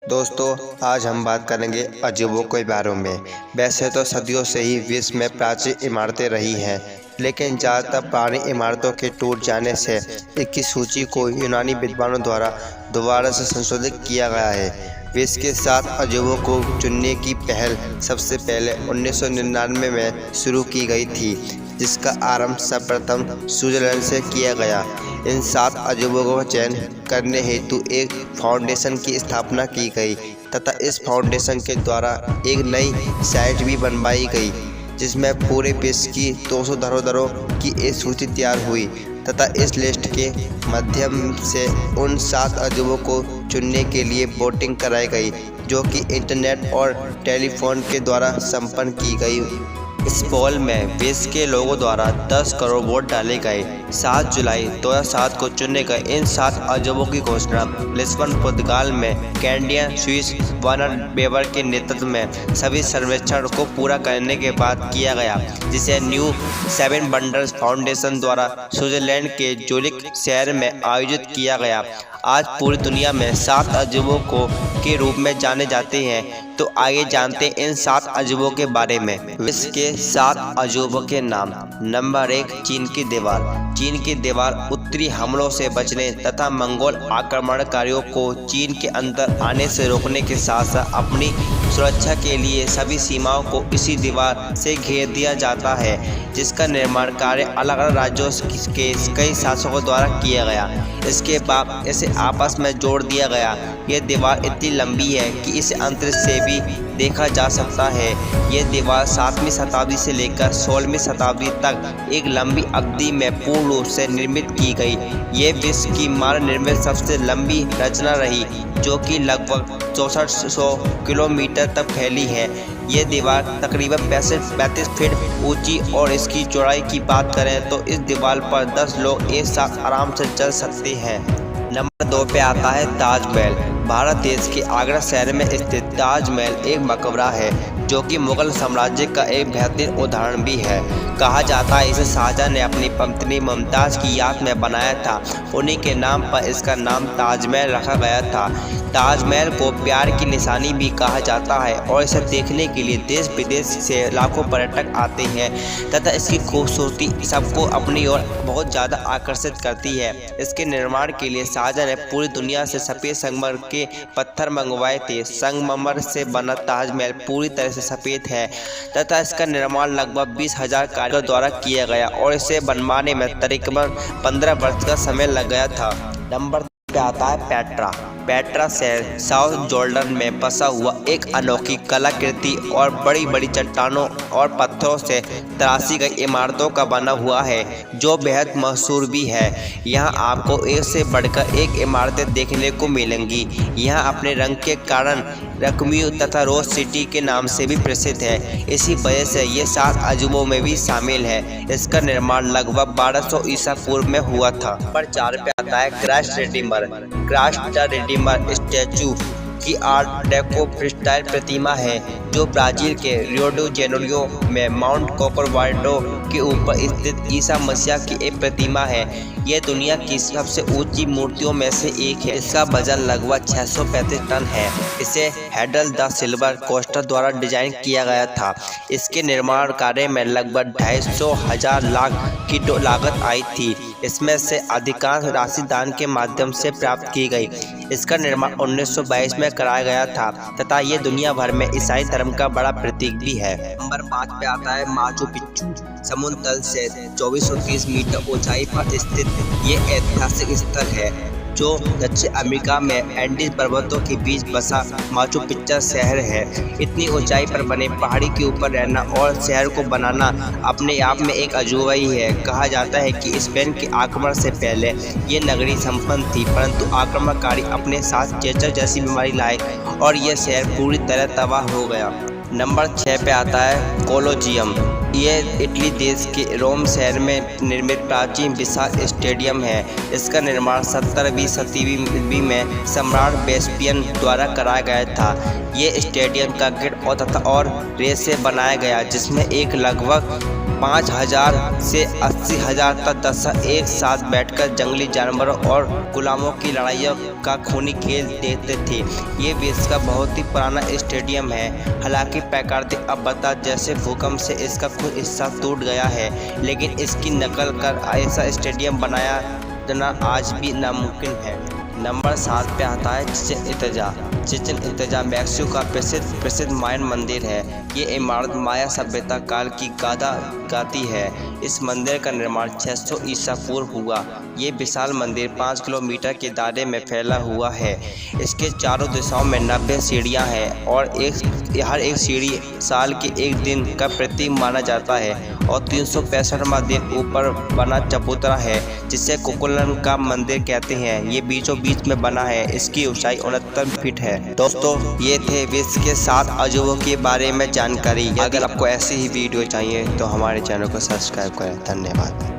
दोस्तों, आज हम बात करेंगे अजूबों के बारे में। वैसे तो सदियों से ही विश्व में प्राचीन इमारतें रही हैं, लेकिन ज़्यादातर पुरानी इमारतों के टूट जाने से इसकी सूची को यूनानी विद्वानों द्वारा दोबारा से संशोधित किया गया है। विश्व के 7 अजूबों को चुनने की पहल सबसे पहले 1999 में शुरू की गई थी, जिसका आरंभ सर्वप्रथम स्विट्जरलैंड से किया गया। इन 7 अजूबों का चयन करने हेतु एक फाउंडेशन की स्थापना की गई तथा इस फाउंडेशन के द्वारा एक नई साइट भी बनवाई गई, जिसमें पूरे विश्व की 200 धरोहरों की एक सूची तैयार हुई तथा इस लिस्ट के माध्यम से उन 7 अजूबों को चुनने के लिए वोटिंग कराई गई, जो कि इंटरनेट और टेलीफोन के द्वारा संपन्न की गई। इस पोल में विश्व के लोगों द्वारा 10 करोड़ वोट डाले गए। 7 जुलाई 2007 को चुने गए इन 7 अजूबों की घोषणा लिस्बन, पुर्तगाल में कैनेडियन स्विस वर्नर वेबर के नेतृत्व में सभी सर्वेक्षण को पूरा करने के बाद किया गया, जिसे न्यू 7 वंडर्स फाउंडेशन द्वारा स्विट्जरलैंड के ज़ुरिख शहर में आयोजित किया गया। आज पूरी दुनिया में 7 अजूबों को के रूप में जाने जाते हैं। तो आगे जानते हैं इन 7 अजूबों के बारे में। विश्व के 7 अजूबों के नाम। नंबर 1, चीन की दीवार। चीन की दीवार उत्तरी हमलों से बचने तथा मंगोल आक्रमणकारियों को चीन के अंदर आने से रोकने के साथ साथ अपनी सुरक्षा के लिए सभी सीमाओं को इसी दीवार से घेर दिया जाता है, जिसका निर्माण कार्य अलग अलग राज्यों के कई शासकों द्वारा किया गया। इसके बाद इसे आपस में जोड़ दिया गया। यह दीवार इतनी लंबी है कि इसे अंतरिक्ष से भी देखा जा सकता है। यह दीवार 7वीं शताब्दी से लेकर 16वीं शताब्दी तक एक लंबी अवधि में पूर्ण रूप से निर्मित की गई। ये विश्व की मानव निर्मित सबसे लंबी रचना रही, जो कि लगभग 6400 किलोमीटर तक फैली है। ये दीवार तकरीबन 35 फीट ऊंची और इसकी चौड़ाई की बात करें तो इस दीवार पर 10 लोग एक साथ आराम से चल सकते हैं। नंबर 2 पे आता है ताजमहल। भारत देश के आगरा शहर में स्थित ताजमहल एक मकबरा है, जो कि मुगल साम्राज्य का एक बेहतरीन उदाहरण भी है। कहा जाता है इसे शाहजहां ने अपनी पत्नी मुमताज़ की याद में बनाया था। उन्हीं के नाम पर इसका नाम ताजमहल रखा गया था। ताजमहल को प्यार की निशानी भी कहा जाता है और इसे देखने के लिए देश विदेश से लाखों पर्यटक आते हैं तथा इसकी खूबसूरती सबको अपनी ओर बहुत ज़्यादा आकर्षित करती है। इसके निर्माण के लिए शाहजहां ने पूरी दुनिया से सफ़ेद संगमरमर के पत्थर मंगवाए थे। संगमरमर से बना ताजमहल पूरी तरह से सफ़ेद है तथा इसका निर्माण लगभग 20,000 कारीगरों द्वारा किया गया और इसे बनवाने में तकरीबन 15 वर्ष का समय लग गया था। नंबर 3 पे आता है पेट्रा। पेट्रा शहर साउथ जॉर्डन में बसा हुआ एक अनोखी कलाकृति और बड़ी बड़ी चट्टानों और पत्थरों से तराशी गई इमारतों का बना हुआ है, जो बेहद मशहूर भी है। यहाँ आपको एक से बढ़कर एक इमारतें देखने को मिलेंगी। यहाँ अपने रंग के कारण रकमियों तथा रोज सिटी के नाम से भी प्रसिद्ध है। इसी वजह से ये 7 अजूबों में भी शामिल है। इसका निर्माण लगभग 1200 ईसा पूर्व में हुआ था। नंबर 4 पे आता है Christ Redeemer. Christ the Redeemer statue की आर्ट डेको फ्रीस्टाइल प्रतिमा है, जो ब्राजील के रियो डी जेनेरियो में माउंट कोकोरवाडो के ऊपर स्थित ईसा मसीह की एक प्रतिमा है। यह दुनिया की सबसे ऊंची मूर्तियों में से एक है। इसका वजन लगभग 635 टन है। इसे हेडल द सिल्वर कोस्टर द्वारा डिजाइन किया गया था। इसके निर्माण कार्य में लगभग 250,000 लाख की लागत आई थी। इसमें से अधिकांश राशि दान के माध्यम से प्राप्त की गई। इसका निर्माण 1922 में कराया गया था तथा ये दुनिया भर में ईसाई धर्म का बड़ा प्रतीक भी है। नंबर 5 पे आता है माचू पिच्चू। समुद्र तल से 2430 मीटर ऊंचाई पर स्थित ये ऐतिहासिक स्थल है, जो दक्षिण अमेरिका में एंडीज पर्वतों के बीच बसा माचू पिच्चू शहर है। इतनी ऊंचाई पर बने पहाड़ी के ऊपर रहना और शहर को बनाना अपने आप में एक अजूबा ही है। कहा जाता है कि स्पेन के आक्रमण से पहले ये नगरी संपन्न थी, परंतु आक्रमणकारी अपने साथ चेचक जैसी बीमारी लाए और यह शहर पूरी तरह तबाह हो गया। नंबर 6 पे आता है कोलोजियम। ये इटली देश के रोम शहर में निर्मित प्राचीन विशाल स्टेडियम है। इसका निर्माण 17वीं सदी में सम्राट वेस्पियन द्वारा कराया गया था। ये स्टेडियम कंक्रीट और रेत से बनाया गया, जिसमें एक लगभग 5,000 से 80,000 तक दर्शक एक साथ बैठकर जंगली जानवरों और गुलामों की लड़ाइयों का खूनी खेल देखते थे। ये विश्व का बहुत ही पुराना स्टेडियम है। हालांकि प्राकृतिक आपदा जैसे भूकंप से इसका कुछ हिस्सा टूट गया है, लेकिन इसकी नकल कर ऐसा स्टेडियम बनाया जाना आज भी नामुमकिन है। नंबर 7 पे आता है चिचिन इत्जा। चिचिन इत्जा मैक्सिको का प्रसिद्ध मायन मंदिर है। ये इमारत माया सभ्यता काल की गाथा गाती है। इस मंदिर का निर्माण 600 ईसा पूर्व हुआ। ये विशाल मंदिर 5 किलोमीटर के दायरे में फैला हुआ है। इसके चारों दिशाओं में 90 सीढ़ियाँ हैं और हर एक सीढ़ी साल के एक दिन का प्रतीक माना जाता है और 365वां दिन ऊपर बना चबूतरा है जिसे कुकुलन का मंदिर कहते हैं। ये बीचों बीच में बना है। इसकी ऊंचाई 69 फीट है। दोस्तों, ये थे विश्व के 7 अजूबों के बारे में जानकारी। अगर आपको ऐसी ही वीडियो चाहिए तो हमारे चैनल को सब्सक्राइब करें। धन्यवाद।